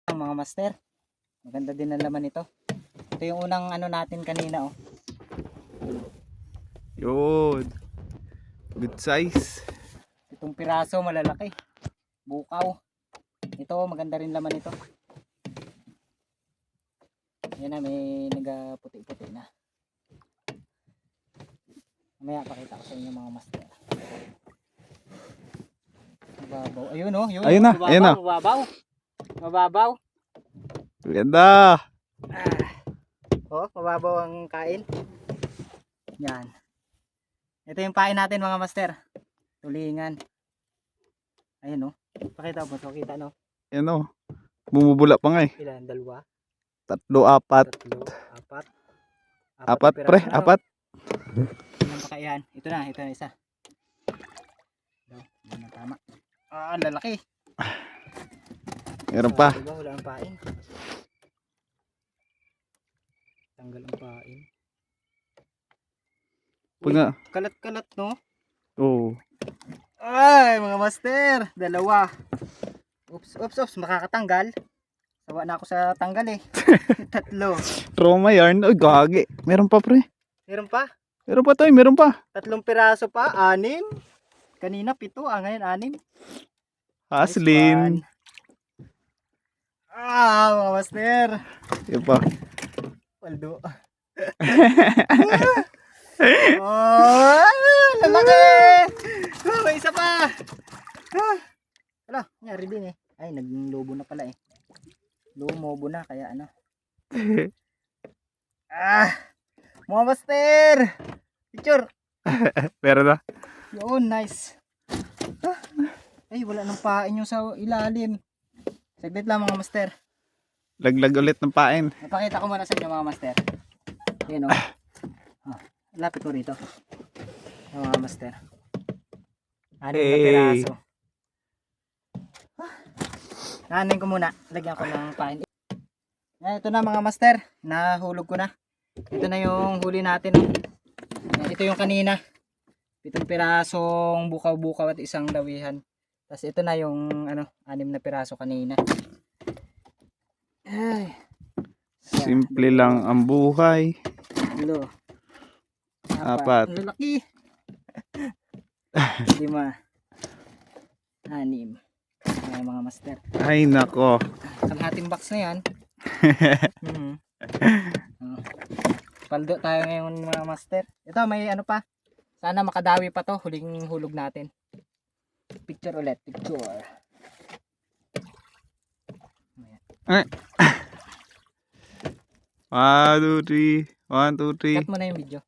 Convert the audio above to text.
Mga master, maganda din ang laman ito. Ito yung unang ano natin kanina, oh. Yun. Good size. Itong piraso malalaki. Bukaw. Ito maganda rin laman ito. Yan na, may nagaputi-puti na. Mamaya pakita ko sa inyo mga master. Mababaw. Ayun, oh. Yun, Ayun na, mababaw, ayun na. Mababaw. Mababaw. Ganda. Oh, mababaw ang kain. Yan. Ito yung pain natin mga master. Tulingan. Ayun, oh. Pakita mo, pakita, no? Yan o. Bumubula pa nga eh. Ilan? Dalawa? 3, 4. Tatlo? Apat? Apat na pre, piraso na, no? 4. Ilan pa kaya yan? Ito na isa. Yan na tama. Ah, lalaki. Meron pa. Diba, wala ang pain. Tanggal ang pain. Pag nga. Kalat-kalat, no? Oo. Ay, mga master. Dalawa. Oops. Makakatanggal. Sawa na ako sa tanggal eh. Tatlo. Trauma yarn. Uy, gagi. Meron pa pre. Meron pa? Meron pa tayo, meron pa. 3 piraso pa. 6. Kanina 7. Ngayon 6. Haslin. Nice one. Mga master. Yan pa. Waldo. Oh, lalaki. May isa pa. Hala, nangyari din eh. Ay, naging lobo na pala eh. Lumobo na, kaya ano. Mga master. Picture. Meron na. Yun, nice. Ay, wala nang pain yung sa ilalim. Saglit lang mga master. Laglag ulit ng pain. Napakita ko muna sa inyo mga master. Yan o. Lapit ko rito. Mga master. 6 na piraso. Nanin ko muna. Lagyan ko ng pain. Ito na mga master. Nahulog ko na. Ito na yung huli natin. Ito yung kanina. 7 pirasong bukaw-bukaw at isang lawihan. Tapos ito na yung 6 na piraso kanina. Ay. Simple lang ang buhay. 4. 4. Ang lalaki. 5. 6. Ayan mga master. Ay nako. Kalahating box na yan. Paldo tayo ngayon mga master. Ito may ano pa. Sana makadawi pa to. Huling hulog natin. Picture ulit. Picture. Ay. 1, 2, 3. 1, 2, 3. Cut mo na yung video.